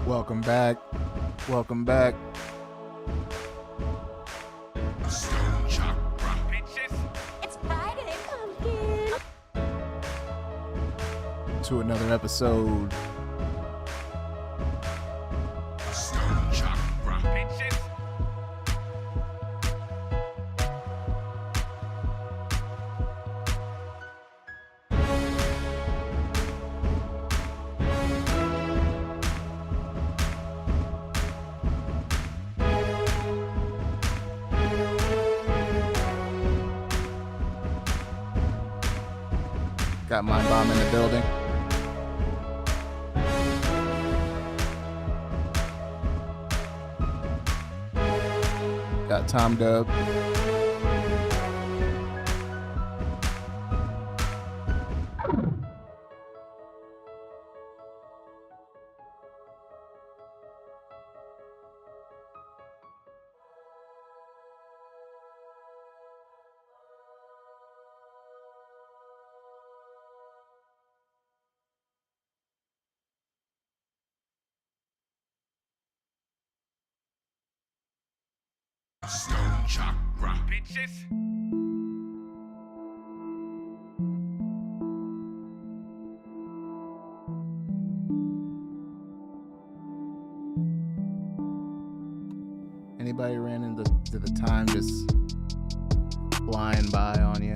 Welcome back. Welcome back. Stone Chakra. It's Friday, pumpkin. To another episode. Stone Chakra. Got Mind Bomb in the building. Got Tom Dub. Stone Chakra. Anybody ran into the time just flying by on you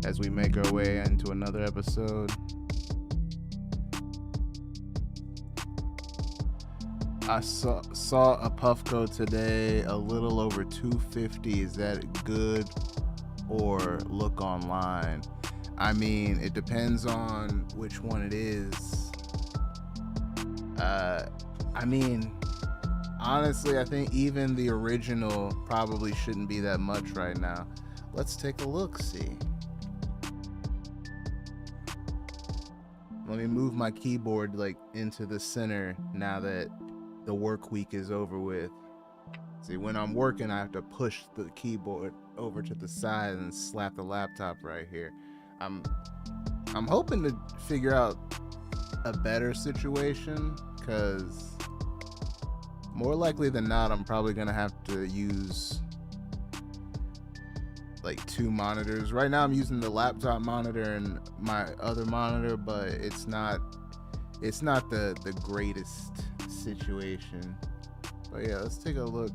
as we make our way into another episode? I saw a Puffco today, a little over 250. Is that good or look online? I mean, it depends on which one it is. I mean, honestly, I think even the original probably shouldn't be that much right now. Let's take a look, see. Let me move my keyboard like into the center now that the work week is over with. See, when I'm working, I have to push the keyboard over to the side and slap the laptop right here. I'm hoping to figure out a better situation, because more likely than not, I'm probably gonna have to use like two monitors. Right now I'm using the laptop monitor and my other monitor, but it's not the greatest situation. But yeah, let's take a look.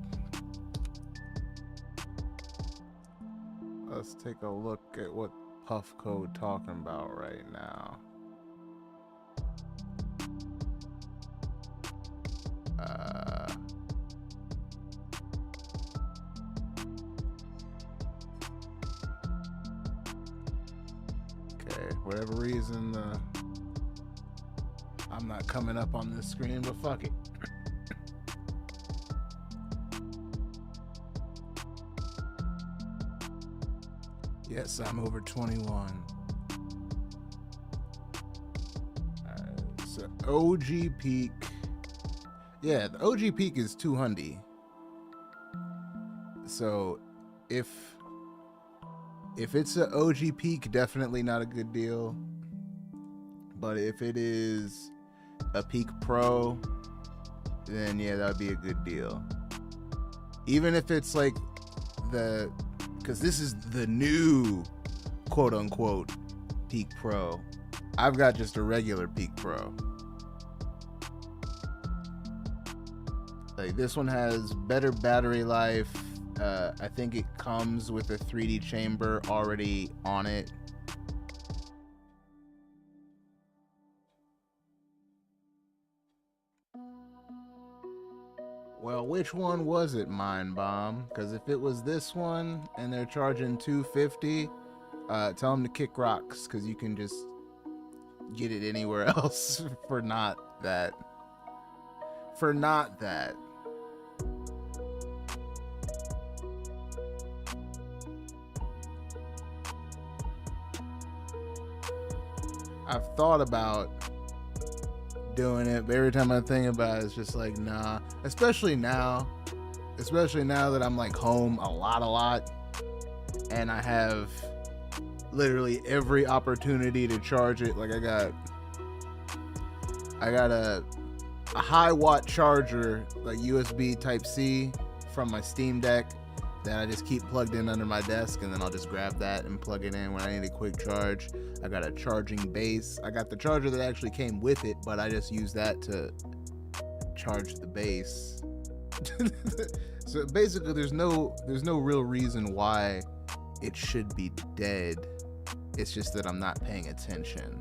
Let's take a look at what Puffco talking about right now. Okay, whatever reason, I'm not coming up on this screen, but fuck it. Yes, I'm over 21. So OG peak. Yeah, the OG peak is 200. So if it's an OG peak, definitely not a good deal. But if it is a Peak Pro, then yeah, that would be a good deal. Even if it's like because this is the new quote unquote Peak Pro. I've got just a regular Peak Pro. Like, this one has better battery life. I think it comes with a 3D chamber already on it. Well, which one was it, Mind Bomb? Because if it was this one and they're charging $250, tell them to kick rocks, because you can just get it anywhere else for not that. For not that. I've thought about doing it, but every time I think about it, it's just like, nah. Especially now that I'm like home a lot, and I have literally every opportunity to charge it. Like, I got I got a high watt charger, like USB Type C from my Steam Deck that I just keep plugged in under my desk, and then I'll just grab that and plug it in when I need a quick charge. I got a charging base. I got the charger that actually came with it, but I just use that to charge the base. So basically there's no real reason why it should be dead. It's just that I'm not paying attention.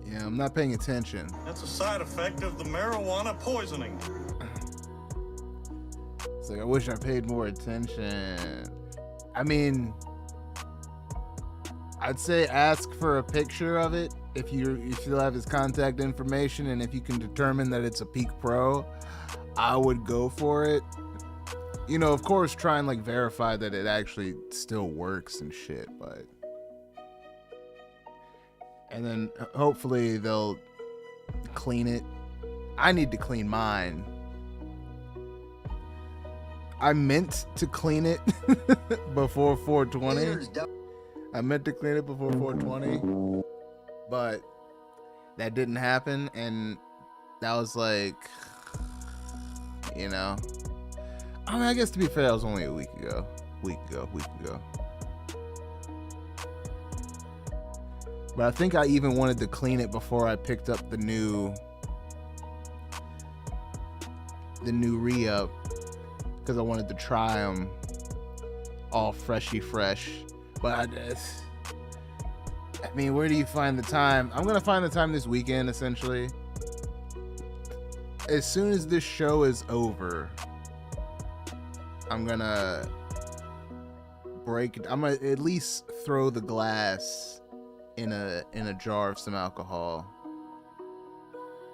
Yeah, I'm not paying attention. That's a side effect of the marijuana poisoning. It's like, I wish I paid more attention. I mean, I'd say ask for a picture of it if you still have his contact information, and if you can determine that it's a Peak Pro, I would go for it. You know, of course, try and like verify that it actually still works and shit, but... And then hopefully they'll clean it. I need to clean mine. I meant to clean it before 420. I meant to clean it before 420, but that didn't happen, and that was like, you know, I mean, I guess to be fair, that was only a week ago. But I think I even wanted to clean it before I picked up the new re-up, because I wanted to try them all freshy fresh. But I mean, where do you find the time? I'm gonna find the time this weekend, essentially. As soon as this show is over, I'm gonna at least throw the glass in a jar of some alcohol,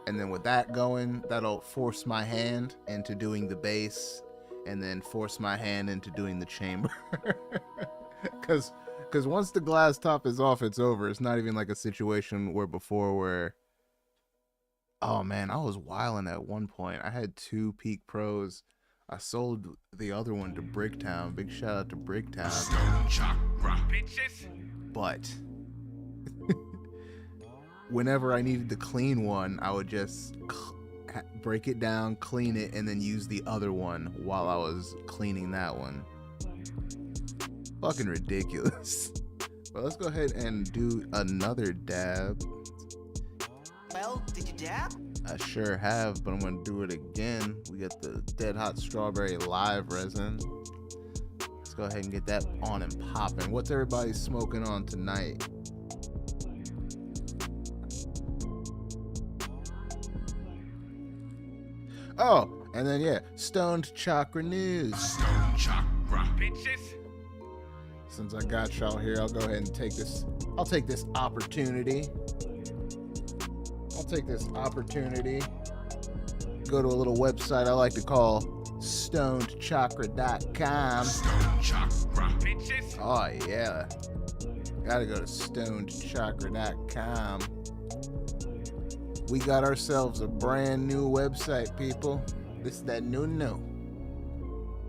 and then with that going, that'll force my hand into doing the bass, and then force my hand into doing the chamber. Because once the glass top is off, it's over. It's not even like a situation where oh man, I was wilding at one point. I had 2 Peak Pros. I sold the other one to Bricktown. Big shout out to Bricktown. Stone Chakra. Bitches. But whenever I needed to clean one, I would just break it down, clean it, and then use the other one while I was cleaning that one. Fucking ridiculous. But let's go ahead and do another dab. Well, did you dab? I sure have, but I'm gonna do it again. We got the Dead Hot Strawberry Live resin. Let's go ahead and get that on and popping. What's everybody smoking on tonight? Oh, and then yeah, Stoned Chakra News. Stone Chakra. Bitches. Since I got y'all here, I'll go ahead and take this. I'll take this opportunity. Go to a little website I like to call stonedchakra.com. Stone Chakra. Bitches. Oh yeah. Gotta go to stonedchakra.com. We got ourselves a brand new website, people. This is that new.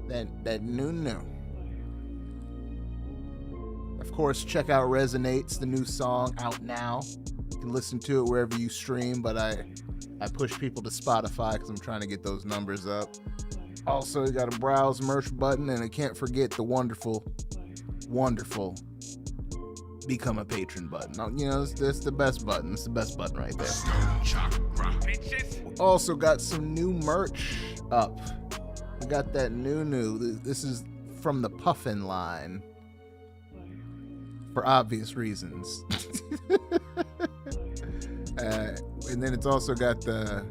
That new. Of course, check out Resonates, the new song out now. You can listen to it wherever you stream, but I push people to Spotify because I'm trying to get those numbers up. Also, you got a browse merch button, and I can't forget the wonderful become a patron button. You know, that's the best button. It's the best button right there. Stone Chakra. Bitches. Also got some new merch up. We got that new. This is from the Puffin line. For obvious reasons. And then it's also got the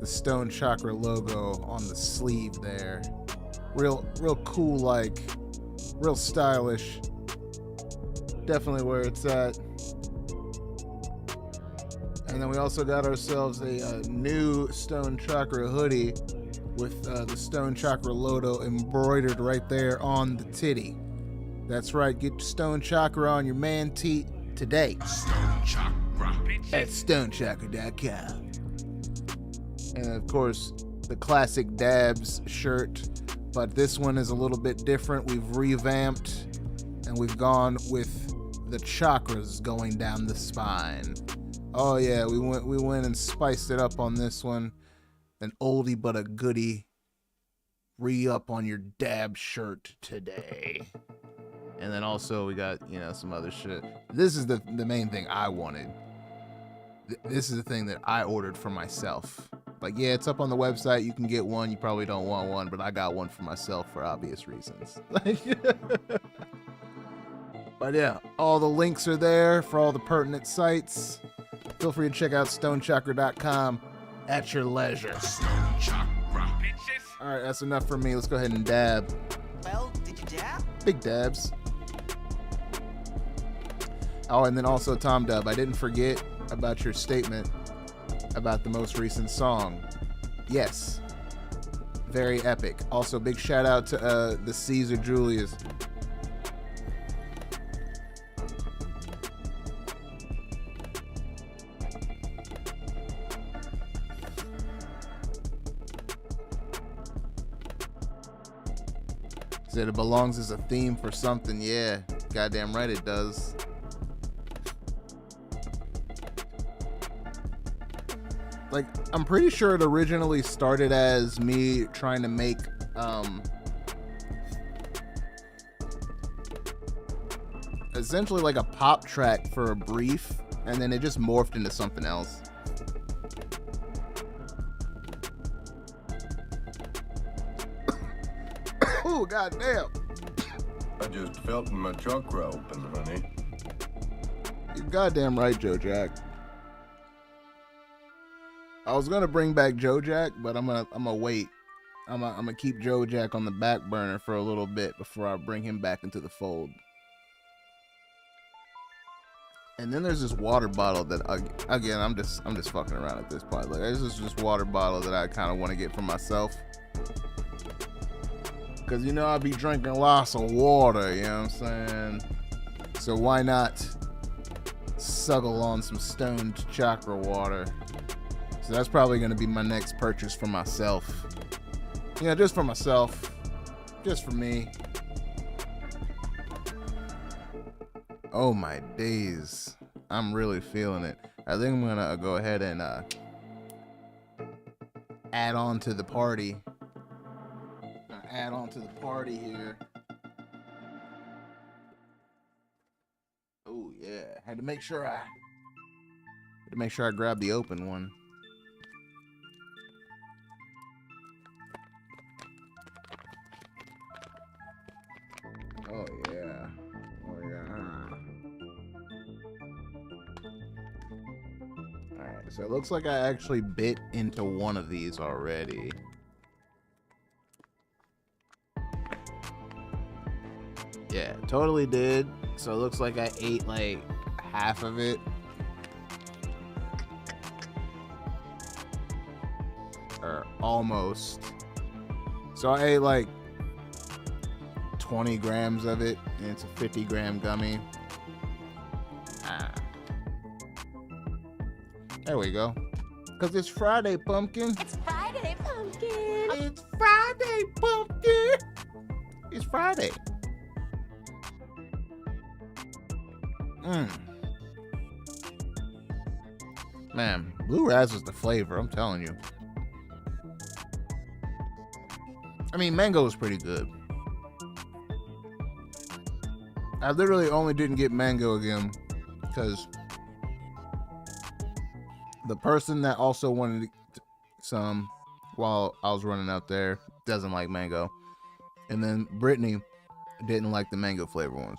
Stone Chakra logo on the sleeve there. Real cool, like real stylish. Definitely where it's at. And then we also got ourselves a new Stone Chakra hoodie with the Stone Chakra logo embroidered right there on the titty. That's right, get Stone Chakra on your man teat today Stone Chakra. at stonechakra.com. And of course, the classic Dabs shirt, but this one is a little bit different. We've revamped and we've gone with the chakras going down the spine. Oh yeah, we went and spiced it up on this one. An oldie but a goodie. Re-up on your dab shirt today. And then also we got, you know, some other shit. This is the main thing I wanted. This is the thing that I ordered for myself. Like, yeah, it's up on the website. You can get one. You probably don't want one, but I got one for myself for obvious reasons. But yeah, all the links are there for all the pertinent sites. Feel free to check out stonechakra.com at your leisure. Stone Chakra. Bitches. All right, that's enough for me. Let's go ahead and dab. Well, did you dab? Big dabs. Oh, and then also Tom Dub, I didn't forget about your statement about the most recent song. Yes, very epic. Also, big shout out to the Caesar Julius. Said it belongs as a theme for something. Yeah, goddamn right it does. Like, I'm pretty sure it originally started as me trying to make essentially like a pop track for a brief, and then it just morphed into something else. Oh, goddamn. I just felt my chakra open, honey. You're goddamn right, Joe Jack. I was gonna bring back Joe Jack, but I'm gonna wait. I'm gonna keep Joe Jack on the back burner for a little bit before I bring him back into the fold. And then there's this water bottle that again I'm just fucking around at this point. Like, this is just water bottle that I kind of want to get for myself. Cause you know I be drinking lots of water, you know what I'm saying? So why not suggle on some stoned chakra water? So that's probably gonna be my next purchase for myself. Yeah, just for myself. Just for me. Oh my days. I'm really feeling it. I think I'm gonna go ahead and add on to the party. Add on to the party here. Oh yeah. Had to make sure I grab the open one. Oh yeah. Oh yeah. Alright, so it looks like I actually bit into one of these already. Yeah, totally did. So it looks like I ate like half of it. Or almost. So I ate like 20 grams of it, and it's a 50-gram gummy. There we go. Because it's Friday, pumpkin. It's Friday, pumpkin. It's Friday, pumpkin. It's Friday. Man, Blue Raz is the flavor, I'm telling you. I mean, mango is pretty good. I literally only didn't get mango again because the person that also wanted some while I was running out there doesn't like mango. And then Brittany didn't like the mango flavor ones.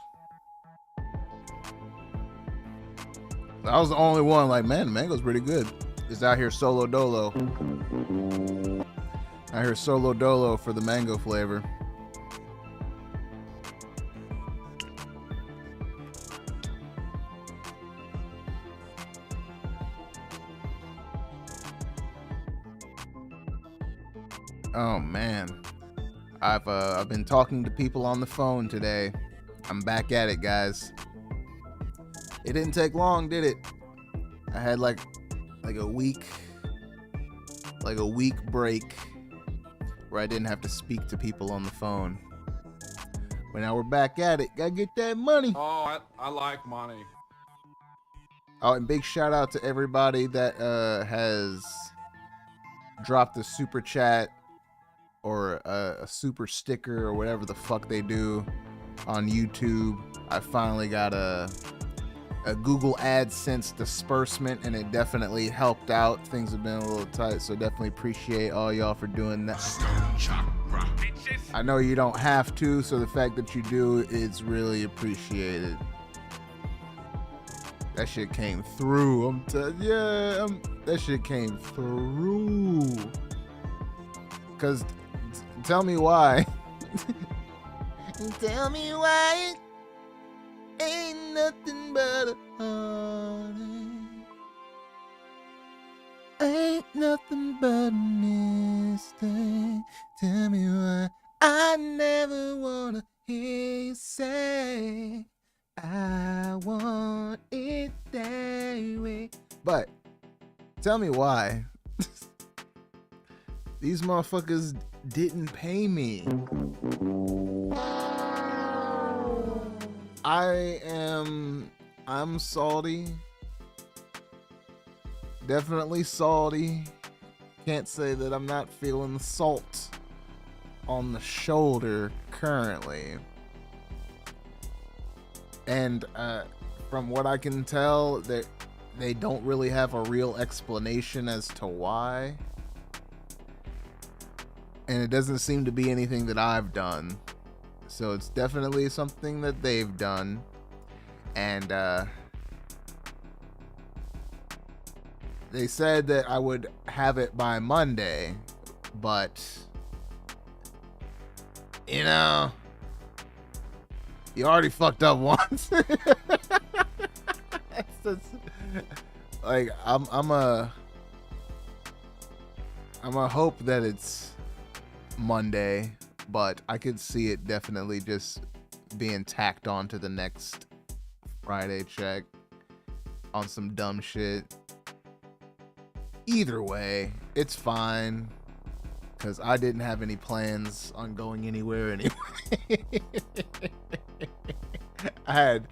I was the only one like, man, the mango's pretty good. It's out here solo dolo. Out here solo dolo for the mango flavor. Oh man, I've been talking to people on the phone today. I'm back at it, guys. It didn't take long, did it? I had like a week break where I didn't have to speak to people on the phone. But now we're back at it. Gotta get that money. Oh, I like money. Oh, and big shout out to everybody that has dropped a super chat or a super sticker or whatever the fuck they do on YouTube. I finally got a Google AdSense disbursement, and it definitely helped out. Things have been a little tight, so definitely appreciate all y'all for doing that. Chakra, bitches. I know you don't have to, so the fact that you do is really appreciated. That shit came through. That shit came through. Cause tell me why. Tell me why. Ain't nothing but a heartache. Ain't nothing but a mistake. Tell me why I never wanna hear you say I want it that way. But tell me why. These motherfuckers didn't pay me. I'm salty. Definitely salty. Can't say that I'm not feeling the salt on the shoulder currently. And from what I can tell, they don't really have a real explanation as to why. And it doesn't seem to be anything that I've done. So it's definitely something that they've done. And they said that I would have it by Monday. But, you know, you already fucked up once. Like, I'm a hope that it's Monday, but I could see it definitely just being tacked on to the next Friday check on some dumb shit. Either way, it's fine, because I didn't have any plans on going anywhere anyway. I had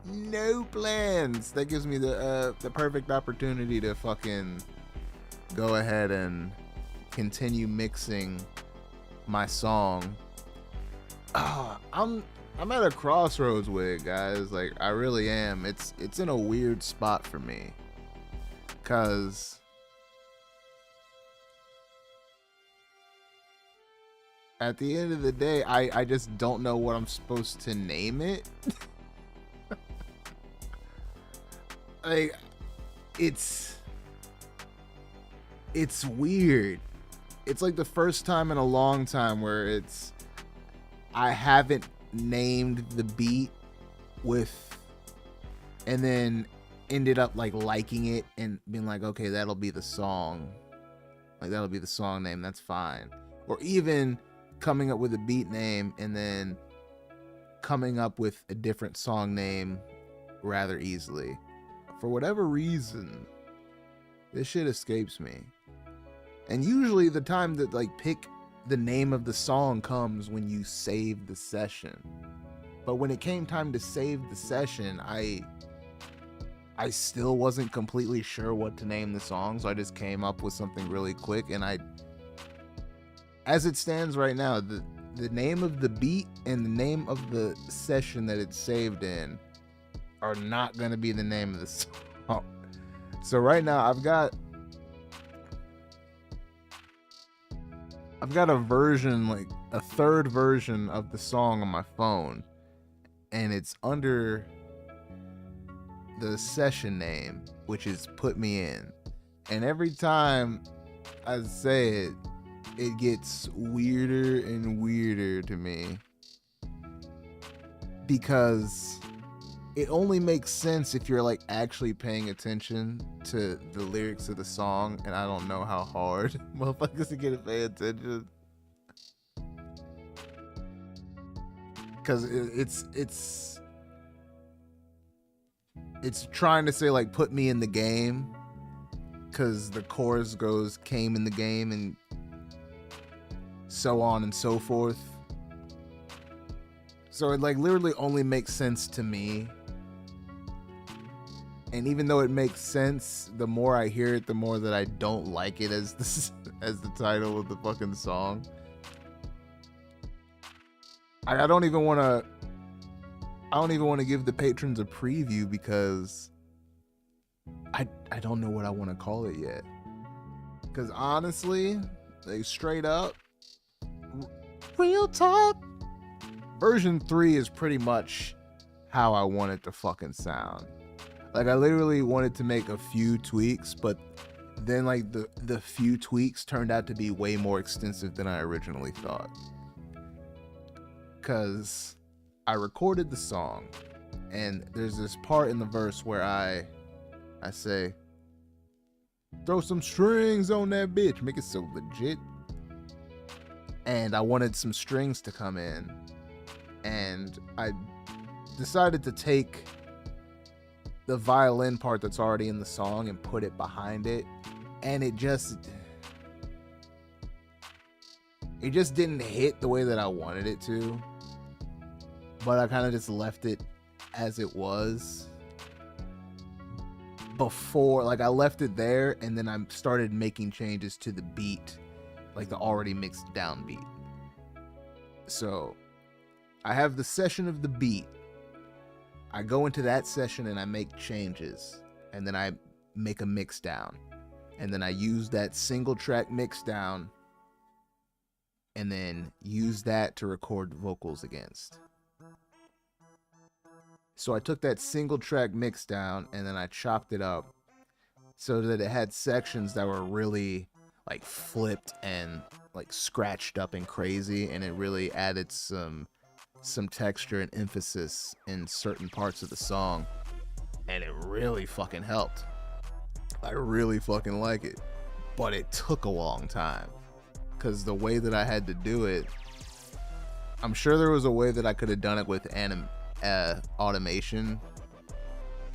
no plans. That gives me the perfect opportunity to fucking go ahead and continue mixing my song. I'm at a crossroads with it, guys. Like, I really am. It's in a weird spot for me, cause at the end of the day, I just don't know what I'm supposed to name it. Like, it's weird. It's like the first time in a long time where I haven't named the beat and then ended up like liking it and being like, okay, that'll be the song. Like, that'll be the song name. That's fine. Or even coming up with a beat name and then coming up with a different song name rather easily. For whatever reason, this shit escapes me. And usually the time that like pick the name of the song comes when you save the session. But when it came time to save the session, I still wasn't completely sure what to name the song, so I just came up with something really quick. And as it stands right now, the name of the beat and the name of the session that it's saved in are not going to be the name of the song. So right now I've got a version, like a third version of the song on my phone, and it's under the session name, which is Put Me In. And every time I say it, it gets weirder and weirder to me, because it only makes sense if you're like actually paying attention to the lyrics of the song, and I don't know how hard motherfuckers are gonna pay attention. Cause it's trying to say like put me in the game, cause the chorus goes came in the game and so on and so forth. So it like literally only makes sense to me. And even though it makes sense, the more I hear it, the more that I don't like it as this as the title of the fucking song. I don't even want to give the patrons a preview because I don't know what I want to call it yet. Because honestly, like straight up, real talk, version 3 is pretty much how I want it to fucking sound. Like, I literally wanted to make a few tweaks, but then like the few tweaks turned out to be way more extensive than I originally thought. Because I recorded the song, and there's this part in the verse where I say, throw some strings on that bitch, make it so legit. And I wanted some strings to come in, and I decided to take the violin part that's already in the song and put it behind it, and it just didn't hit the way that I wanted it to. But I kind of just left it as it was before. Like, I left it there, and then I started making changes to the beat, like the already mixed down beat. So I have the session of the beat. I go into that session and I make changes, and then I make a mix down, and then I use that single track mix down, and then use that to record vocals against. So I took that single track mix down, and then I chopped it up so that it had sections that were really like flipped and like scratched up and crazy, and it really added some texture and emphasis in certain parts of the song, and it really fucking helped. I really fucking like it, but it took a long time because the way that I had to do it, I'm sure there was a way that I could have done it with automation,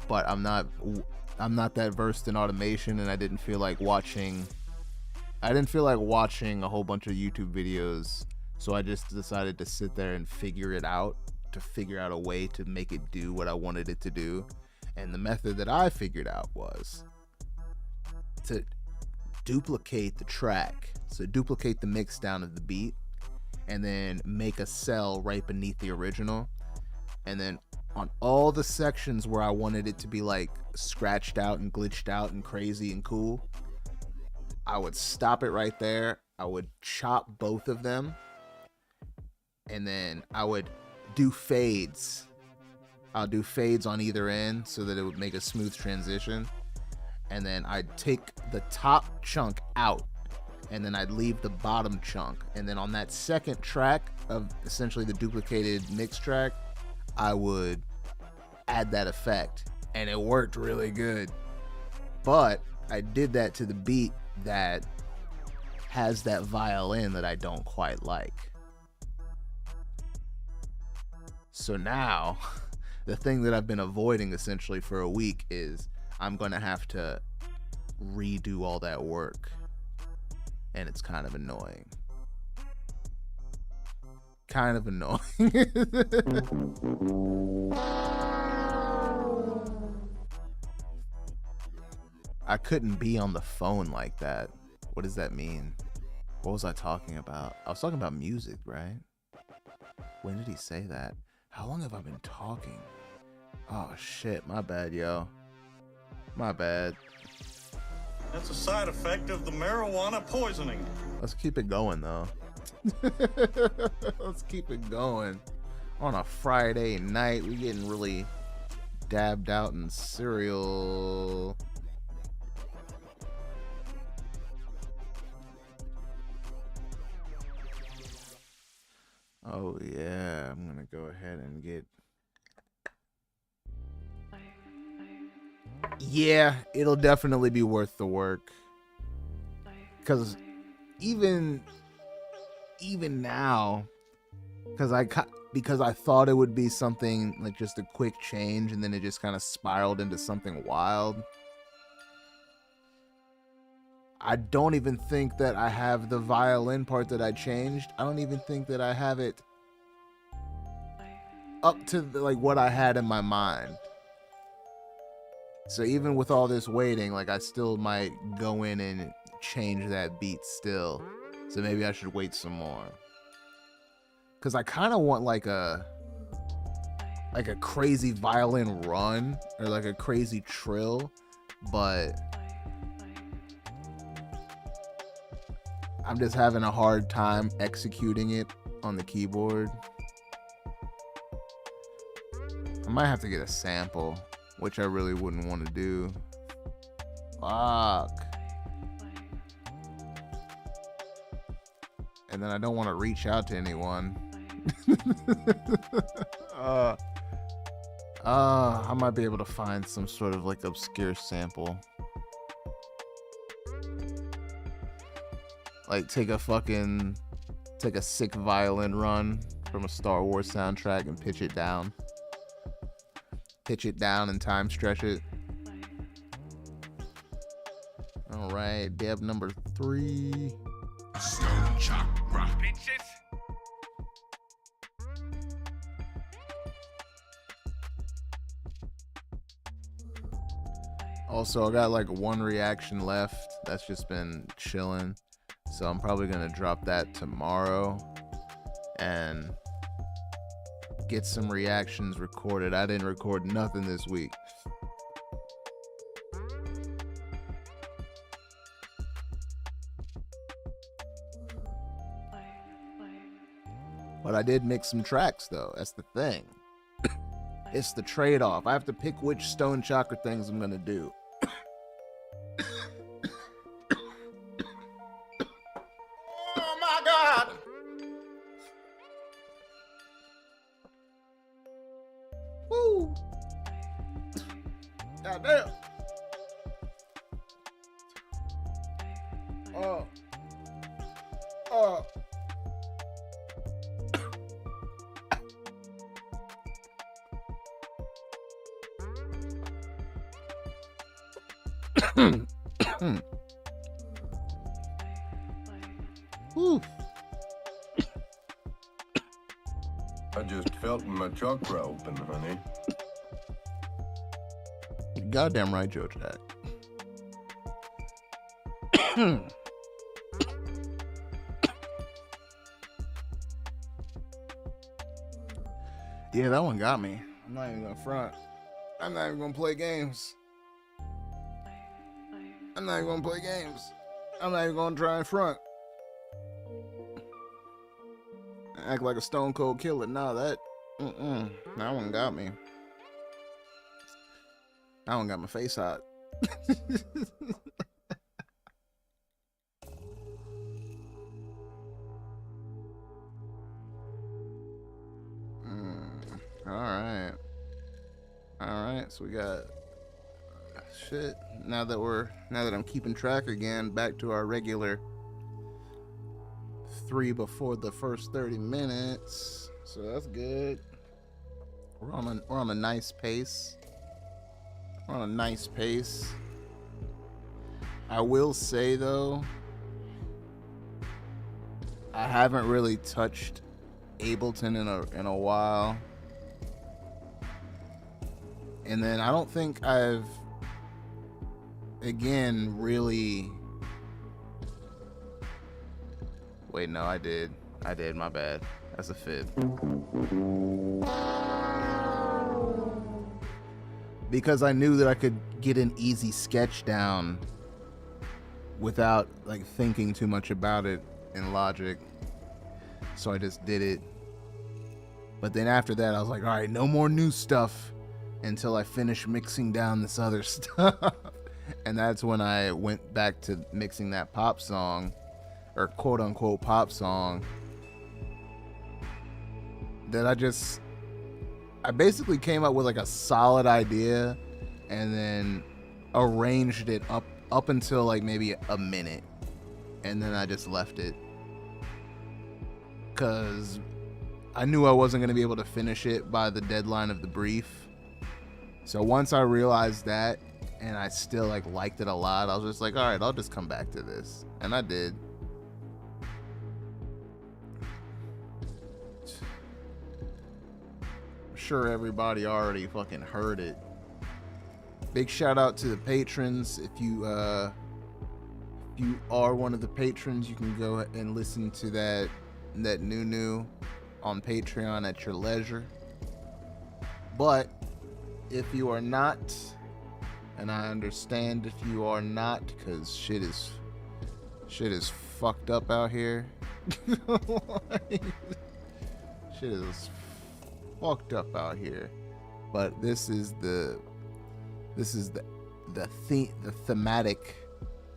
but I'm not that versed in automation, and I didn't feel like watching a whole bunch of YouTube videos. So I just decided to sit there and figure out a way to make it do what I wanted it to do. And the method that I figured out was to duplicate the track. So duplicate the mix down of the beat, and then make a cell right beneath the original. And then on all the sections where I wanted it to be like scratched out and glitched out and crazy and cool, I would stop it right there. I would chop both of them, and then I would do fades. I'll do fades on either end so that it would make a smooth transition. And then I'd take the top chunk out, and then I'd leave the bottom chunk. And then on that second track of essentially the duplicated mix track, I would add that effect, and it worked really good. But I did that to the beat that has that violin that I don't quite like. So now, the thing that I've been avoiding essentially for a week is I'm going to have to redo all that work. And it's kind of annoying. I couldn't be on the phone like that. What does that mean? What was I talking about? I was talking about music, right? When did he say that? How long have I been talking? Oh shit, my bad, yo. My bad. That's a side effect of the marijuana poisoning. Let's keep it going, though. Let's keep it going. On a Friday night, we getting really dabbed out in cereal. Oh yeah, I'm gonna go ahead and get... Yeah, it'll definitely be worth the work. Because even now, because I thought it would be something like just a quick change, and then it just kind of spiraled into something wild. I don't even think that I have the violin part that I changed. I don't even think that I have it up to like what I had in my mind. So even with all this waiting, like I still might go in and change that beat still. So maybe I should wait some more. Cause I kind of want like a crazy violin run or like a crazy trill, but I'm just having a hard time executing it on the keyboard. I might have to get a sample, which I really wouldn't want to do. Fuck. And then I don't want to reach out to anyone. I might be able to find some sort of like obscure sample. Like take a sick violin run from a Star Wars soundtrack and pitch it down. Pitch it down and time stretch it. All right, deb number 3. Stone Chakra. Bitches. Also, I got like 1 reaction left. That's just been chilling. So I'm probably gonna drop that tomorrow and get some reactions recorded. I didn't record nothing this week. But I did mix some tracks though. That's the thing. It's the trade-off. I have to pick which Stone Chakra things I'm gonna do. Oh my god! Woo! God damn! Oh. Oh. Whew. I just felt my chakra open, honey. Goddamn right, Joe Jack. Yeah, that one got me. I'm not even gonna front. I'm not even gonna play games. I'm not even gonna play games. I'm not even gonna try and front. Act like a stone cold killer. Nah, that one got me. That one got my face hot. All right. So we got shit. Now that I'm keeping track again, back to our regular 3 before the first 30 minutes. So that's good. We're on a nice pace. We're on a nice pace. I will say though, I haven't really touched Ableton in a while. And then I don't think I've really. Wait, no, I did, my bad. That's a fib. Because I knew that I could get an easy sketch down without like thinking too much about it in Logic. So I just did it. But then after that, I was like, all right, no more new stuff until I finish mixing down this other stuff. And that's when I went back to mixing that pop song, or quote unquote pop song, that I basically came up with like a solid idea and then arranged it up until like maybe a minute, and then I just left it because I knew I wasn't going to be able to finish it by the deadline of the brief. So once I realized that, and I still like liked it a lot, I was just like, all right, I'll just come back to this. And I did. I'm sure everybody already fucking heard it. Big shout out to the patrons. If you are one of the patrons, you can go and listen to that new on Patreon at your leisure. But if you are not, and I understand if you are not, because shit is fucked up out here. Shit is fucked up out here. But this is the thematic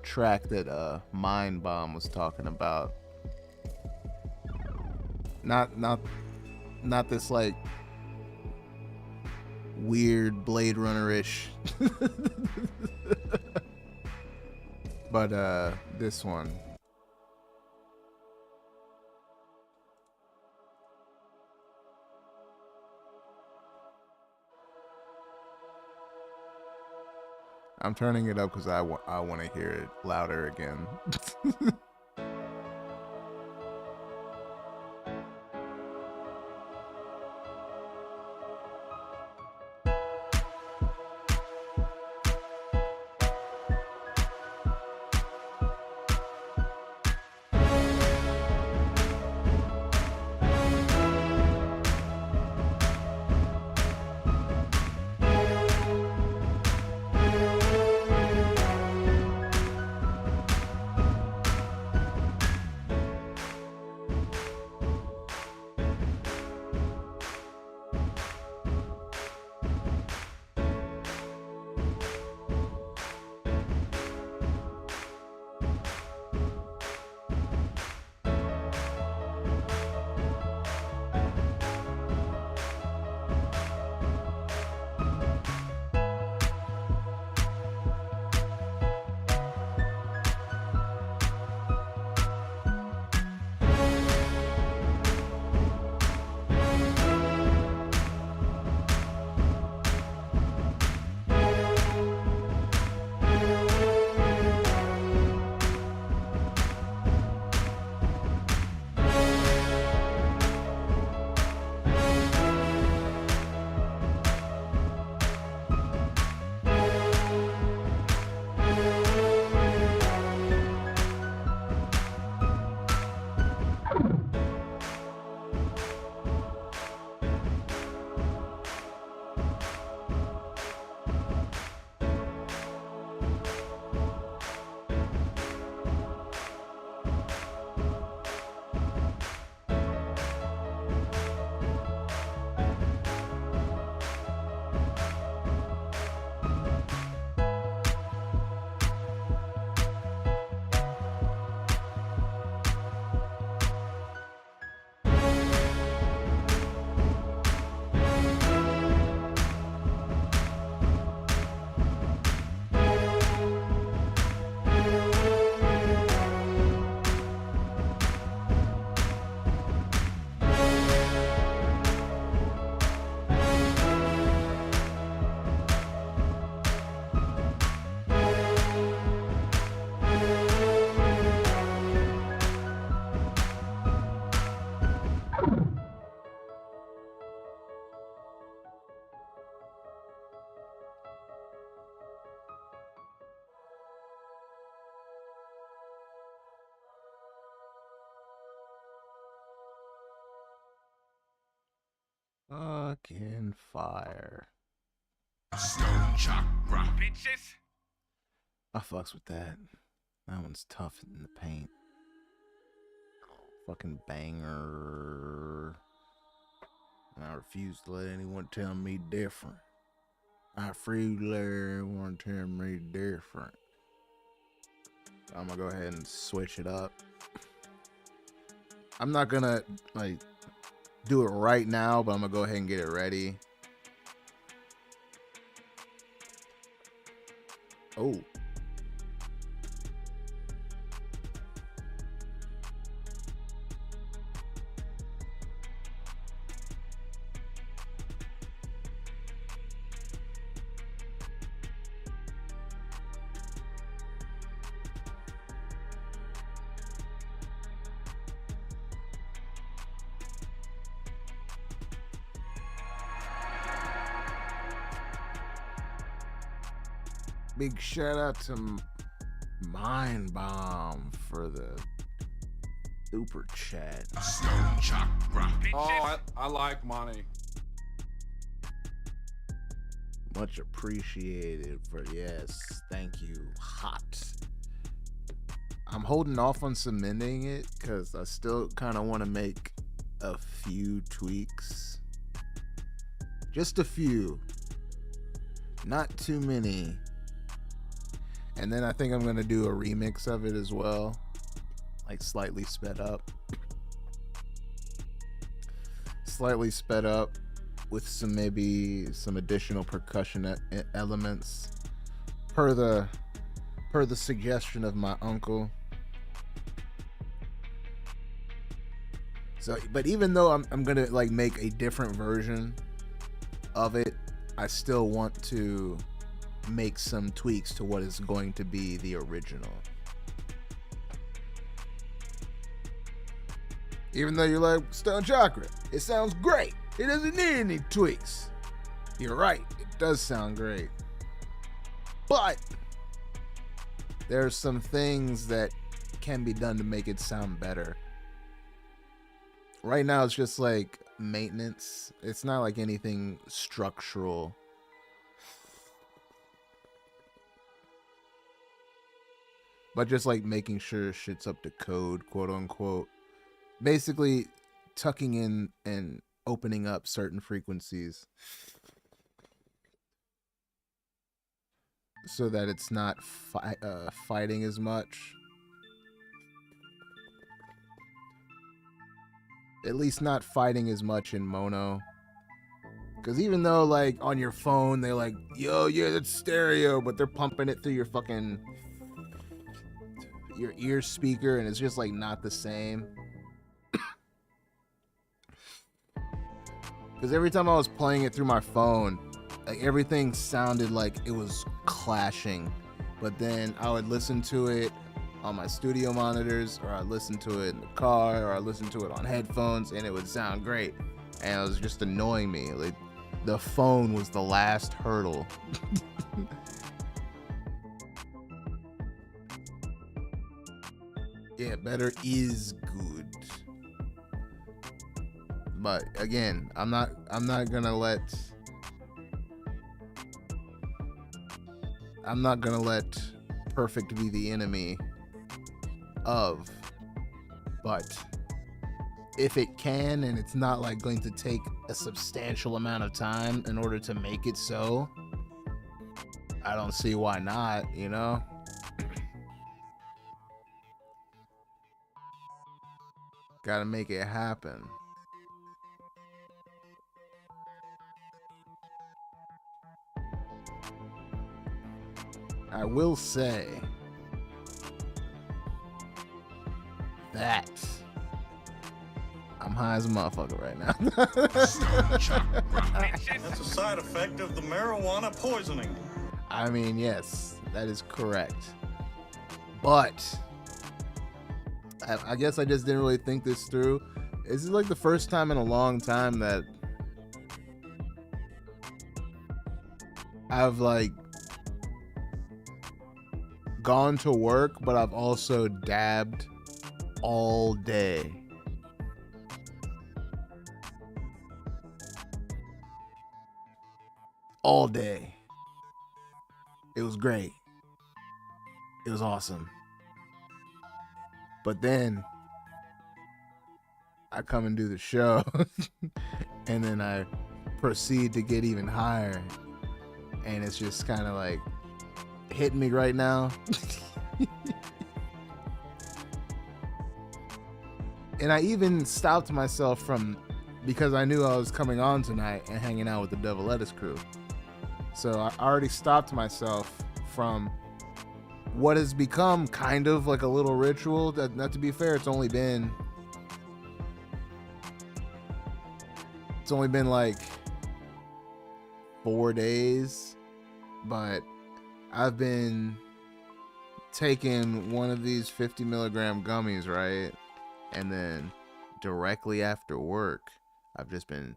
track that Mind Bomb was talking about. Not this like weird Blade Runner-ish. But this one. I'm turning it up because I want to hear it louder again. Fucking fire. Stone Chakra. Bitches. I fucks with that. That one's tough in the paint. Fucking banger. And I refuse to let anyone tell me different. I refuse to let anyone tell me different. I'm gonna go ahead and switch it up. I'm not gonna like do it right now, but I'm gonna go ahead and get it ready. Oh. Big shout out to Mind Bomb for the super chat. Stone Chakra. Oh, I like money. Much appreciated for yes. Thank you. Hot. I'm holding off on submitting it because I still kind of want to make a few tweaks. Just a few. Not too many. And then I think I'm going to do a remix of it as well. Like slightly sped up. Slightly sped up with maybe some additional percussion elements per the suggestion of my uncle. So, but even though I'm gonna like make a different version of it, I still want to make some tweaks to what is going to be the original. Even though you're like, Stone Chakra, it sounds great. It doesn't need any tweaks. You're right, it does sound great. But there's some things that can be done to make it sound better. Right now it's just like maintenance. It's not like anything structural. But just like making sure shit's up to code, quote unquote. Basically tucking in and opening up certain frequencies so that it's not fighting as much. At least not fighting as much in mono. Because even though like on your phone they're like, yo, yeah, that's stereo, but they're pumping it through your fucking your ear speaker and it's just like not the same. Because every time I was playing it through my phone, like everything sounded like it was clashing. But then I would listen to it on my studio monitors, or I'd listen to it in the car, or I'd listen to it on headphones, and it would sound great. And it was just annoying me. Like the phone was the last hurdle. Yeah, better is good. But again, I'm not gonna let perfect be the enemy of. But if it can, and it's not like going to take a substantial amount of time in order to make it so, I don't see why not, you know? Gotta make it happen. I will say that I'm high as a motherfucker right now. That's a side effect of the marijuana poisoning. I mean, yes, that is correct. But I guess I just didn't really think this through. This is like the first time in a long time that I've like gone to work, but I've also dabbed all day. All day. It was great. It was awesome. But then I come and do the show and then I proceed to get even higher. And it's just kind of like hitting me right now. And I even stopped myself from, because I knew I was coming on tonight and hanging out with the Devil Lettuce crew. So I already stopped myself from what has become kind of like a little ritual. Not to be fair, it's only been like 4 days, but I've been taking one of these 50 milligram gummies, right? And then directly after work, I've just been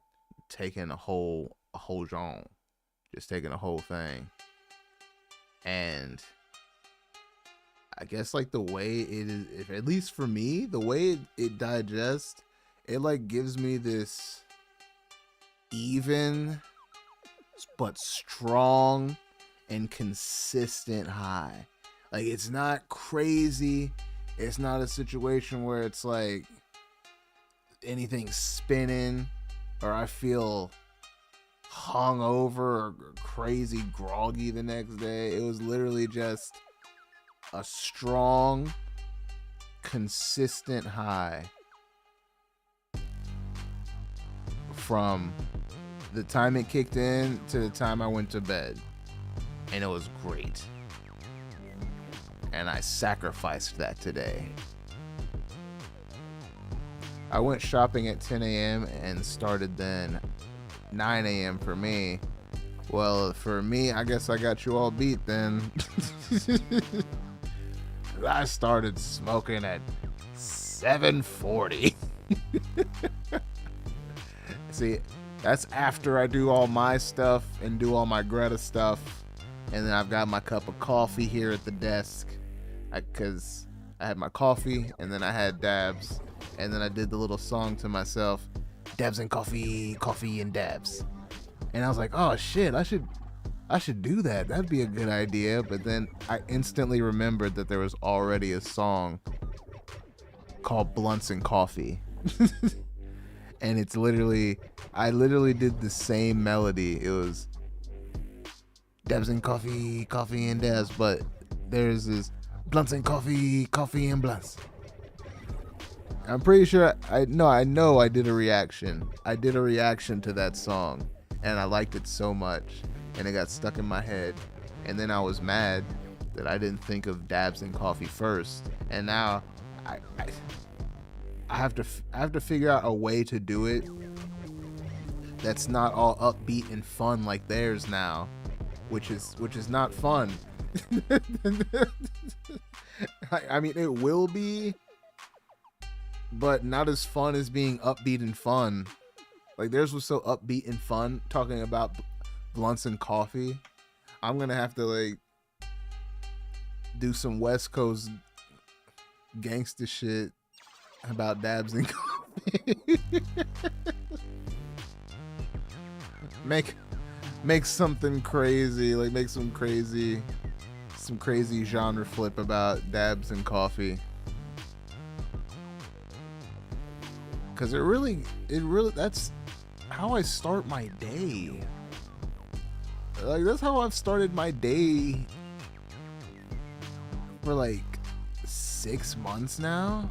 taking a whole joint, just taking a whole thing. And I guess like the way it is, if at least for me, the way it digests, it like gives me this even but strong and consistent high. Like, it's not crazy. It's not a situation where it's like anything's spinning or I feel hungover or crazy groggy the next day. It was literally just a strong, consistent high from the time it kicked in to the time I went to bed. And it was great. And I sacrificed that today. I went shopping at 10 a.m. and started then 9 a.m. for me. Well, for me, I guess I got you all beat then. I started smoking at 7:40. See, that's after I do all my stuff and do all my Greta stuff. And then I've got my cup of coffee here at the desk. Because I had my coffee and then I had dabs. And then I did the little song to myself. Dabs and coffee, coffee and dabs. And I was like, oh shit, I should do that. That'd be a good idea. But then I instantly remembered that there was already a song called Blunts and Coffee. And it's literally, I literally did the same melody. It was dabs and coffee, coffee and dabs. But there's this blunts and coffee, coffee and blunts. I'm pretty sure I know I did a reaction. I did a reaction to that song and I liked it so much and it got stuck in my head. And then I was mad that I didn't think of dabs and coffee first. And now I have to figure out a way to do it that's not all upbeat and fun like theirs now, which is not fun. I mean, it will be, but not as fun as being upbeat and fun. Like theirs was so upbeat and fun, talking about blunts and coffee. I'm gonna have to like do some West Coast gangster shit about dabs and coffee. make something crazy, like make some crazy genre flip about dabs and coffee. Cause it really, that's how I start my day. Like that's how I've started my day for like 6 months now.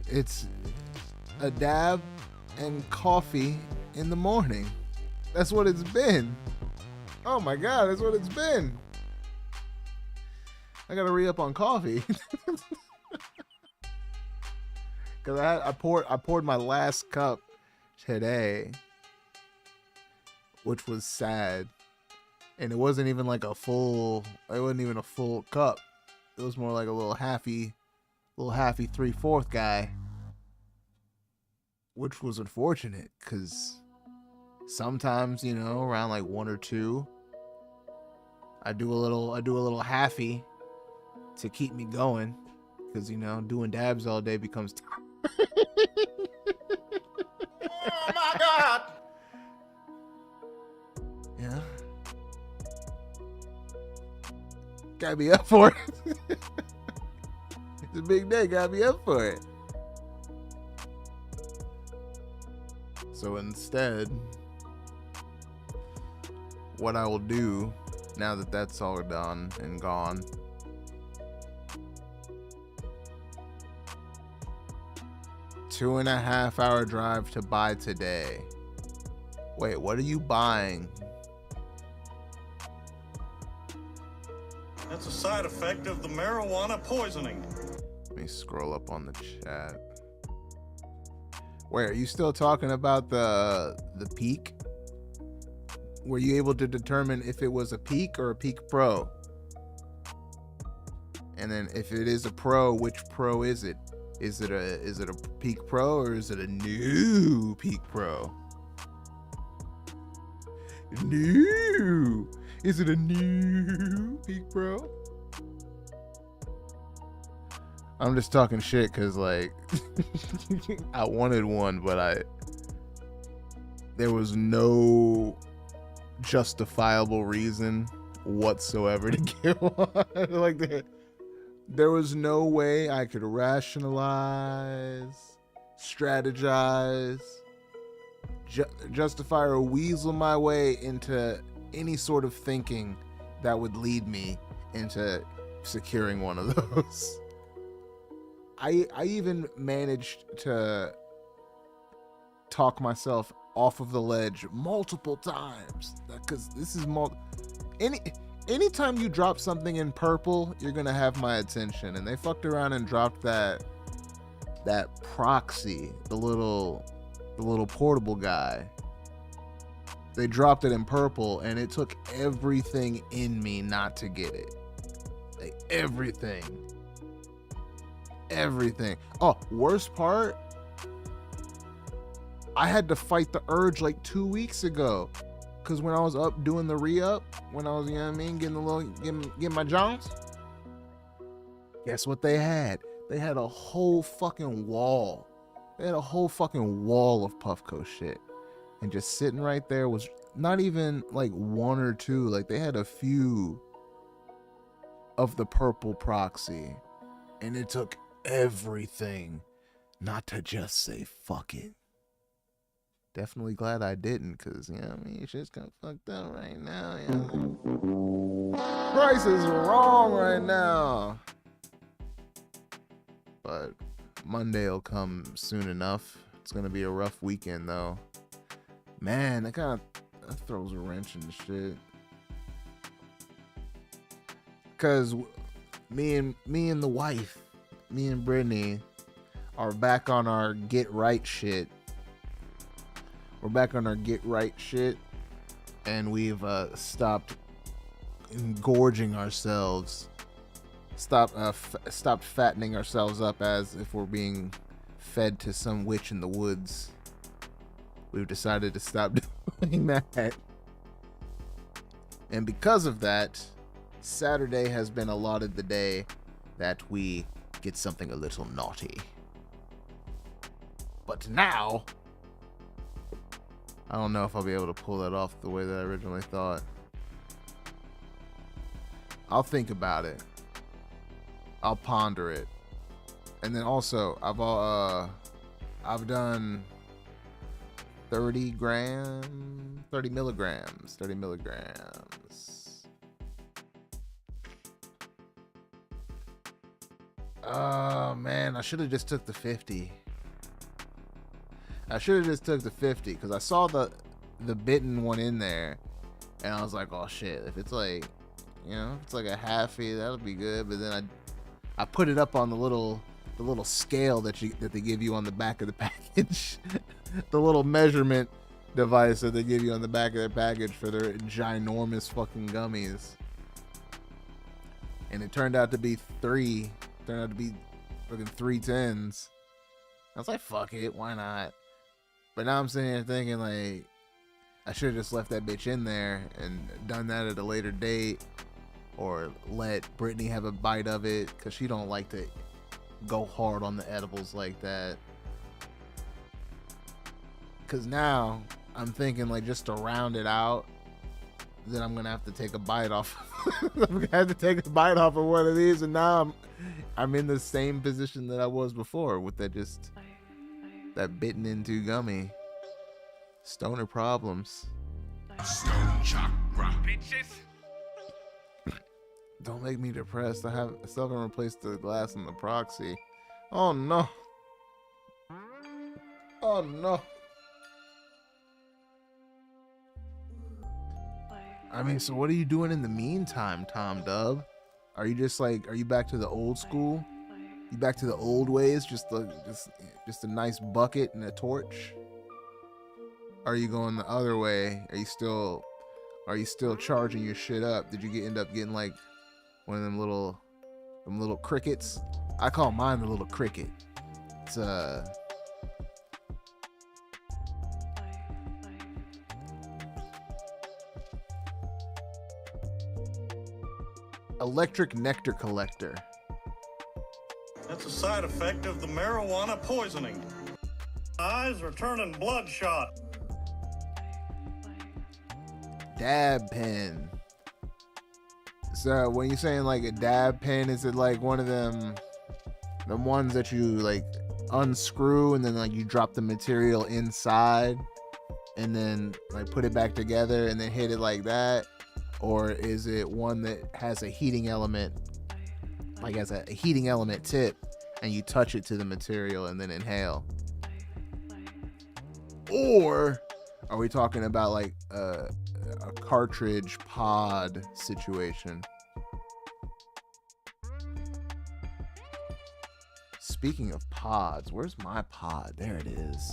It's a dab and coffee in the morning. That's what it's been. Oh my God, that's what it's been. I gotta re-up on coffee. Cause I poured my last cup today, which was sad, and it wasn't even like a full. It wasn't even a full cup. It was more like a little halfy 3/4 guy, which was unfortunate. Cause sometimes, you know, around like 1 or 2, I do a little halfy to keep me going. Cause you know, doing dabs all day becomes. Oh my God! Yeah. Gotta be up for it. It's a big day, gotta be up for it. So instead, what I will do, now that that's all done and gone, two and a half hour drive to buy today. Wait, what are you buying? That's a side effect of the marijuana poisoning. Let me scroll up on the chat. Wait, are you still talking about the Peak? Were you able to determine if it was a Peak or a Peak Pro? And then if it is a Pro, which Pro is it? Is it a Peak Pro or is it a new Peak Pro? New. Is it a new Peak Pro? I'm just talking shit because, like, I wanted one, but there was no justifiable reason whatsoever to get one. Like, there was no way I could rationalize, strategize, justify or weasel my way into any sort of thinking that would lead me into securing one of those. I even managed to talk myself off of the ledge multiple times, because this is anytime you drop something in purple, you're gonna have my attention. And they fucked around and dropped that proxy, the little portable guy. They dropped it in purple, and it took everything in me not to get it. Like, everything. Oh, worst part, I had to fight the urge like 2 weeks ago, because when I was up doing the re-up, when I was, you know what I mean, getting my Jones, guess what they had? They had a whole fucking wall. They had a whole fucking wall of Puffco shit. And just sitting right there was not even like one or two. Like, they had a few of the purple proxy. And it took everything not to just say fuck it. Definitely glad I didn't, because, you know what I mean, shit's kind of fucked up right now. You know? Price is wrong right now. But Monday will come soon enough. It's going to be a rough weekend, though. Man, that throws a wrench in the shit. Because me and the wife, me and Brittany, are back on our get right shit. We're back on our get right shit. And we've stopped engorging ourselves. Stopped fattening ourselves up as if we're being fed to some witch in the woods. We've decided to stop doing that. And because of that, Saturday has been allotted the day that we get something a little naughty. But now, I don't know if I'll be able to pull that off the way that I originally thought. I'll think about it. I'll ponder it. And then also, I've done 30 milligrams. Oh man, I should have just took the 50. Because I saw the bitten one in there, and I was like, oh shit, if it's like, you know, if it's like a halfie, that'll be good. But then I put it up on the little scale that they give you on the back of the package. The little measurement device that they give you on the back of their package for their ginormous fucking gummies. And it turned out to be fucking 310s. I was like, fuck it, why not? But now I'm sitting here thinking, like, I should have just left that bitch in there and done that at a later date, or let Brittany have a bite of it, because she don't like to go hard on the edibles like that. Because now I'm thinking, like, just to round it out, then I'm gonna have to take a bite off. I'm gonna have to take a bite off of one of these, and now I'm in the same position that I was before with that bitten into gummy. Stoner problems. Stone Chakra. Bitches. Don't make me depressed. I still haven't replaced the glass on the proxy. Oh no. Oh no. I mean, so what are you doing in the meantime, Tom Dub? Are you back to the old school? You back to the old ways? Just a nice bucket and a torch? Are you going the other way? Are you still charging your shit up? Did you end up getting like one of them little crickets? I call mine the little cricket. It's Electric nectar collector. That's a side effect of the marijuana poisoning. Eyes are turning bloodshot. Dab pen. So when you're saying like a dab pen, is it like one of them ones that you like unscrew and then like you drop the material inside and then like put it back together and then hit it like that? Or is it one that has a heating element, like has a heating element tip, and you touch it to the material and then inhale? Or are we talking about like a cartridge pod situation? Speaking of pods, where's my pod? There it is.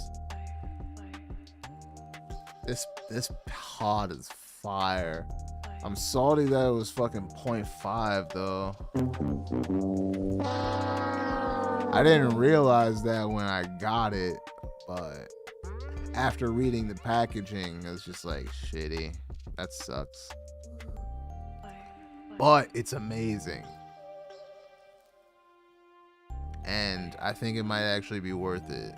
This pod is fire. I'm salty that it was fucking 0.5 though. I didn't realize that when I got it, but after reading the packaging, it was just like, shitty. That sucks. But it's amazing. And I think it might actually be worth it.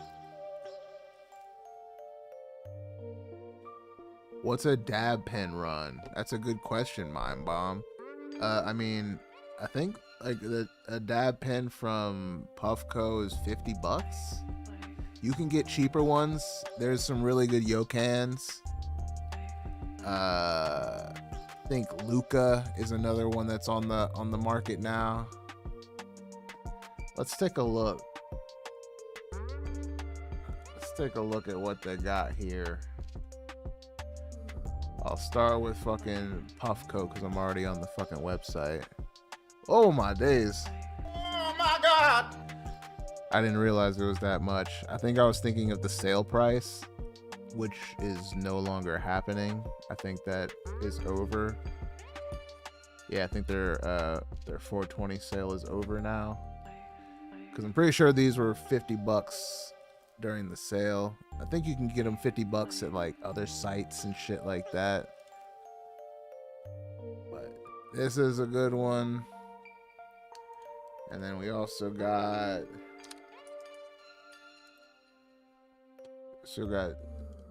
What's a dab pen run? That's a good question, Mind Bomb. I mean, I think like a dab pen from Puffco is $50. You can get cheaper ones. There's some really good Yokans. I think Luca is another one that's on the market now. Let's take a look. Let's take a look at what they got here. I'll start with fucking Puffco because I'm already on the fucking website. Oh my days. Oh my God! I didn't realize it was that much. I think I was thinking of the sale price, which is no longer happening. I think that is over. Yeah, I think their 420 sale is over now. Because I'm pretty sure these were $50 during the sale. I think you can get them $50 at like other sites and shit like that. But this is a good one. And then we also got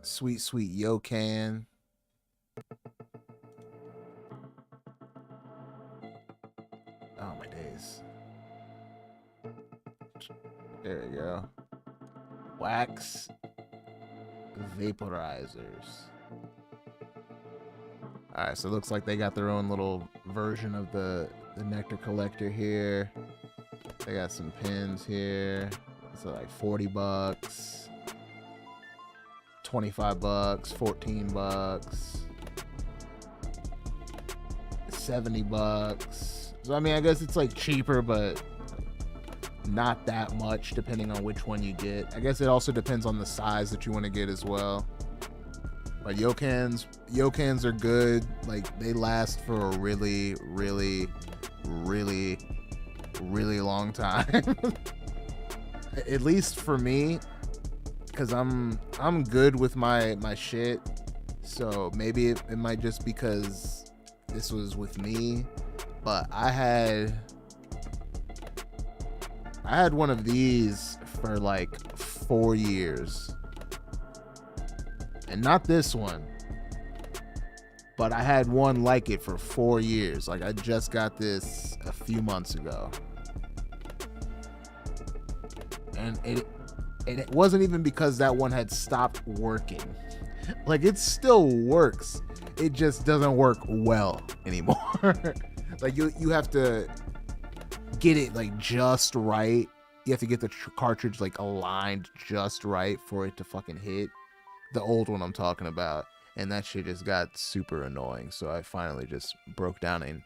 Sweet Sweet Yokan. Oh my days. There we go. Wax vaporizers. Alright, so it looks like they got their own little version of the nectar collector here. They got some pins here. So like $40, $25, $14, $70. So I mean, I guess it's like cheaper, but not that much depending on which one you get. I guess it also depends on the size that you want to get as well. But Yokans are good. Like they last for a really, really, really, really long time. At least for me, because I'm good with my shit. So maybe it might just because this was with me, but I had one of these for like 4 years. And not this one, but I had one like it for 4 years. Like I just got this a few months ago. And it wasn't even because that one had stopped working. Like it still works. It just doesn't work well anymore. Like you have to get it like just right. You have to get the cartridge like aligned just right for it to fucking hit. The old one I'm talking about. And that shit just got super annoying. So I finally just broke down and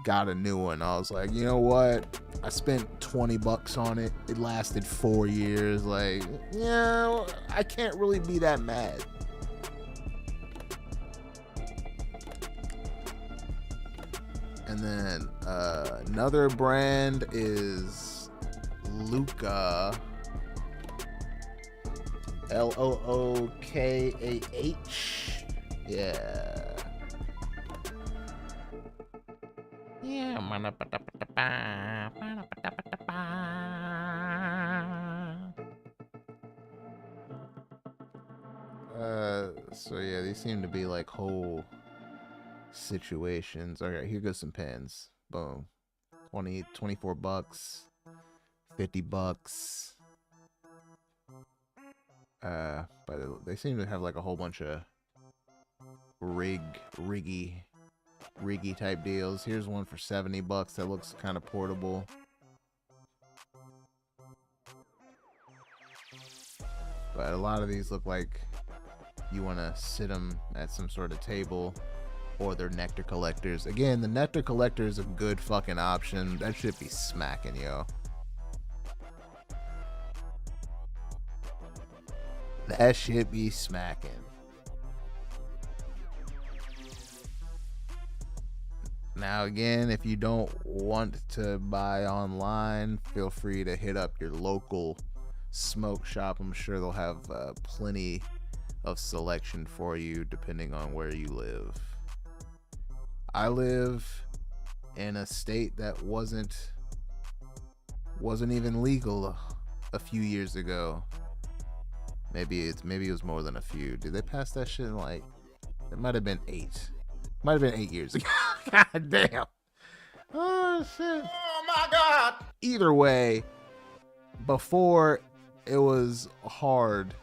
got a new one. I was like, you know what? I spent $20 on it. It lasted 4 years. Like, yeah, I can't really be that mad. And then another brand is Luca. Lookah. Yeah. Yeah. So yeah, these seem to be like whole situations. Alright, here goes some pens. Boom. 24 bucks. 50 bucks. But they seem to have like a whole bunch of riggy type deals. Here's one for 70 bucks that looks kind of portable. But a lot of these look like you want to sit them at some sort of table, or they're nectar collectors. Again, the nectar collector is a good fucking option. That should be smacking, yo. That shit be smacking. Now again, if you don't want to buy online, feel free to hit up your local smoke shop. I'm sure they'll have plenty of selection for you depending on where you live. I live in a state that wasn't even legal a few years ago. Maybe it was more than a few. Did they pass that shit in like, it might have been 8. Might have been 8 years ago. God damn. Oh shit. Oh my god. Either way, before it was hard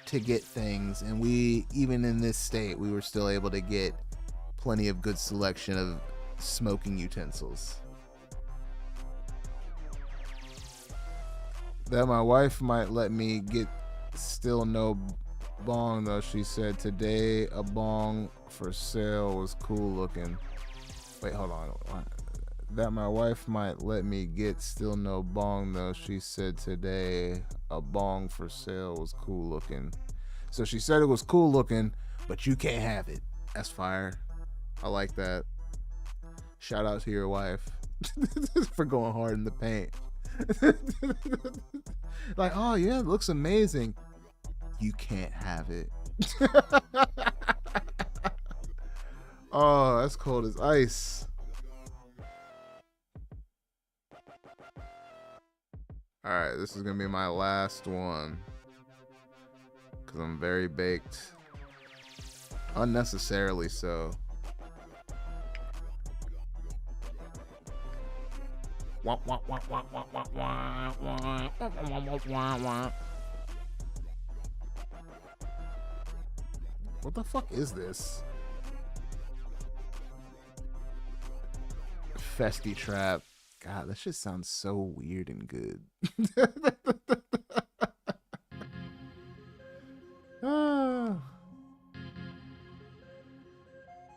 to get things, and even in this state, we were still able to get plenty of good selection of smoking utensils. That my wife might let me get still no bong though. She said today a bong for sale was cool looking. Wait, hold on. That my wife might let me get still no bong though. She said today a bong for sale was cool looking. So she said it was cool looking, but you can't have it. That's fire. I like that. Shout out to your wife for going hard in the paint. Like, oh yeah, it looks amazing. You can't have it. Oh, that's cold as ice. Alright, this is gonna be my last one, because I'm very baked. Unnecessarily so. What the fuck is this? Festy trap. God, that shit sounds so weird and good.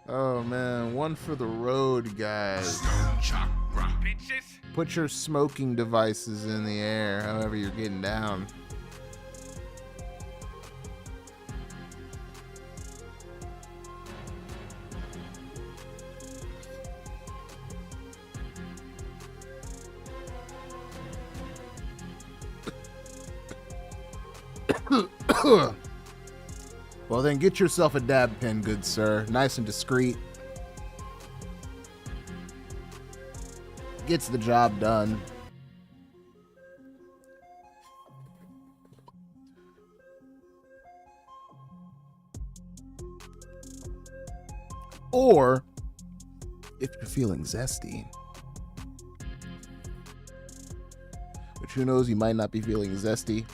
Oh man, one for the road, guys. Chakra, bitches. Put your smoking devices in the air, however you're getting down. Well then, get yourself a dab pen, good sir. Nice and discreet. Gets the job done. Or, if you're feeling zesty, which who knows, you might not be feeling zesty.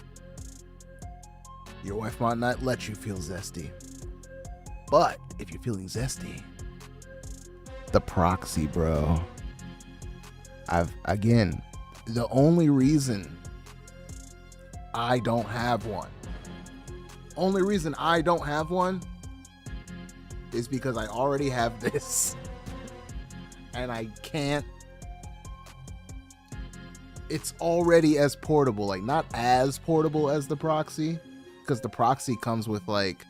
Your wife might not let you feel zesty. But if you're feeling zesty, the proxy, bro. Again, the only reason I don't have one is because I already have this. And I can't. It's already as portable, like not as portable as the proxy, because the proxy comes with like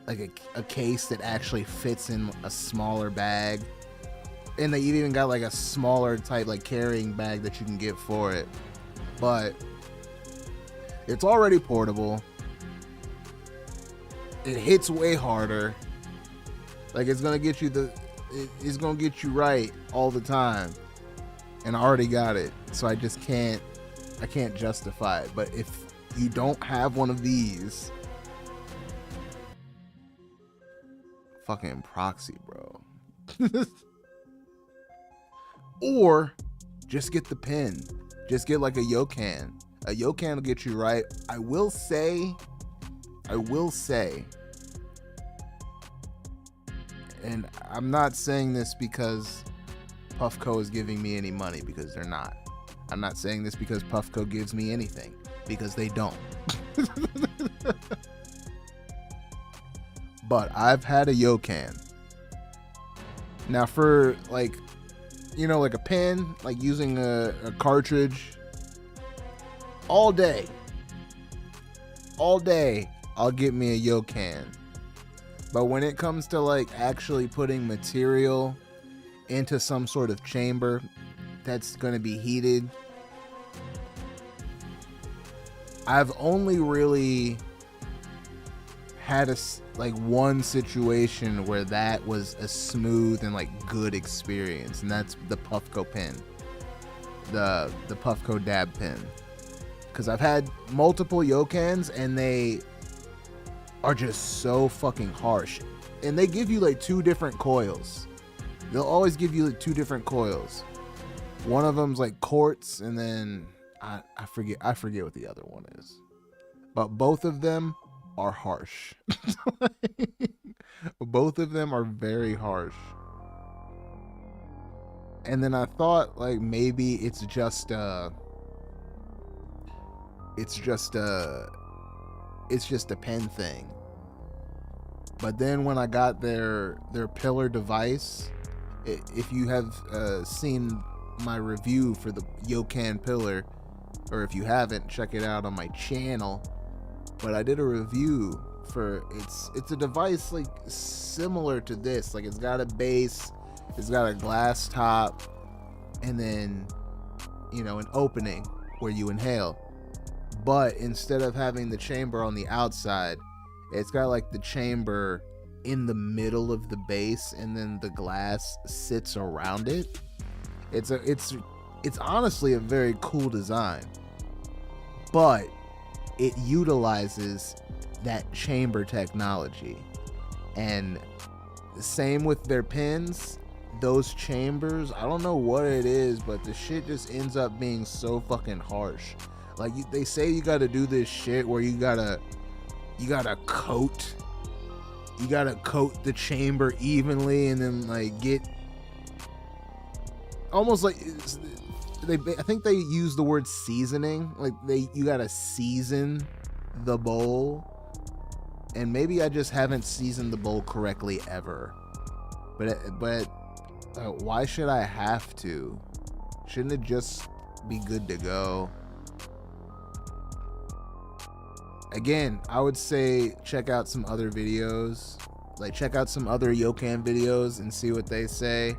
a case that actually fits in a smaller bag, and they even got like a smaller type like carrying bag that you can get for it. But it's already portable. It hits way harder. Like it's gonna get you it's gonna get you right all the time, and I already got it, so I can't justify it. But if you don't have one of these, fucking proxy, bro. Or just get the pin. Just get like a Yokan. A Yokan will get you right. I will say, and I'm not saying this because Puffco is giving me any money, because they're not. I'm not saying this because Puffco gives me anything, because they don't. But I've had a Yokan. Now for like, you know, like a pen, like using a cartridge, all day, I'll get me a Yokan. But when it comes to like actually putting material into some sort of chamber that's going to be heated, I've only really had one situation where that was a smooth and like good experience, and that's the Puffco pen, the Puffco dab pen. Because I've had multiple Yokans and they are just so fucking harsh, and they give you like 2 different coils. They'll always give you like 2 different coils. One of them's like quartz, and then I forget what the other one is, but both of them are harsh. Both of them are very harsh. And then I thought like maybe it's just a pen thing. But then when I got their pillar device, if you have seen my review for the Yokan pillar, or if you haven't, check it out on my channel. But I did a review for it's a device like similar to this. Like it's got a base, it's got a glass top, and then, you know, an opening where you inhale. But instead of having the chamber on the outside, it's got like the chamber in the middle of the base, and then the glass sits around it. It's honestly a very cool design, but it utilizes that chamber technology. And same with their pins, those chambers, I don't know what it is, but the shit just ends up being so fucking harsh. Like they say you gotta do this shit where you gotta coat the chamber evenly, and then like get almost like I think they use the word seasoning. Like you gotta season the bowl, and maybe I just haven't seasoned the bowl correctly ever. But why should I have to? Shouldn't it just be good to go? Again, I would say check out some other videos. Like check out some other Yokan videos and see what they say.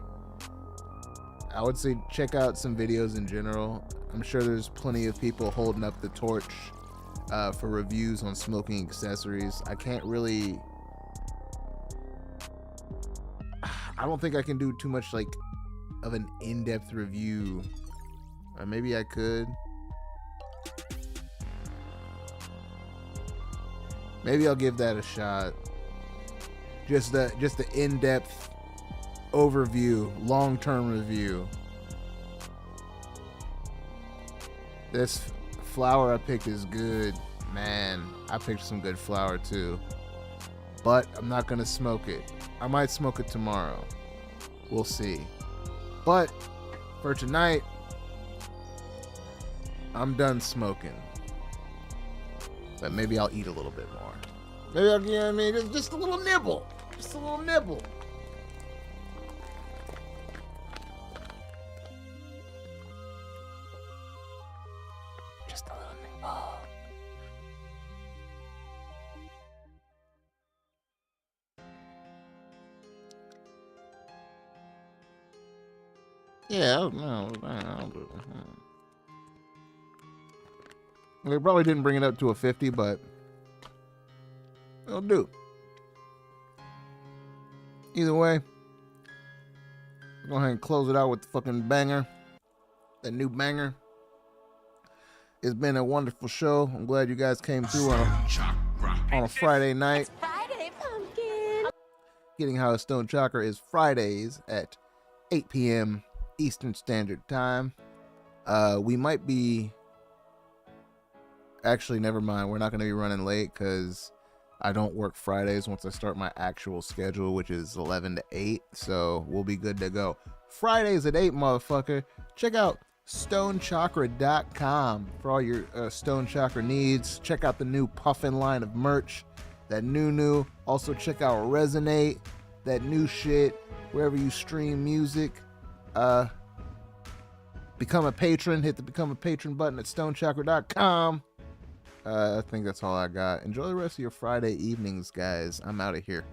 I would say check out some videos in general. I'm sure there's plenty of people holding up the torch for reviews on smoking accessories. I don't think I can do too much like of an in-depth review. Maybe I could. Maybe I'll give that a shot. Just the in-depth overview, long-term review. This flower I picked is good. Man, I picked some good flower too. But I'm not gonna smoke it. I might smoke it tomorrow. We'll see. But for tonight, I'm done smoking. But maybe I'll eat a little bit more. Maybe I'll, you know what I mean? Just a little nibble. Just a little nibble. Just a little nibble. Yeah, I'll do it. They probably didn't bring it up to a 50, but it'll do. Either way, Go ahead and close it out with the fucking banger. That new banger. It's been a wonderful show. I'm glad you guys came through on a Friday night. It's Friday, pumpkin. Getting High with Stone Chakra is Fridays at 8 p.m. Eastern Standard Time. We might be... Actually, never mind. We're not going to be running late because I don't work Fridays once I start my actual schedule, which is 11 to 8. So we'll be good to go. Fridays at 8, motherfucker. Check out stonechakra.com for all your Stone Chakra needs. Check out the new Puffin line of merch. That new. Also check out Resonate. That new shit. Wherever you stream music. Become a patron. Hit the Become a Patron button at stonechakra.com. I think that's all I got. Enjoy the rest of your Friday evenings, guys. I'm out of here.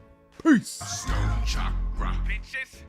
Peace. Stone Chakra, bitches.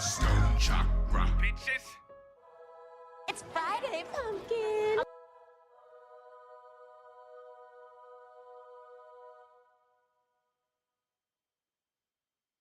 Stone Chakra, bitches. It's Friday, pumpkin.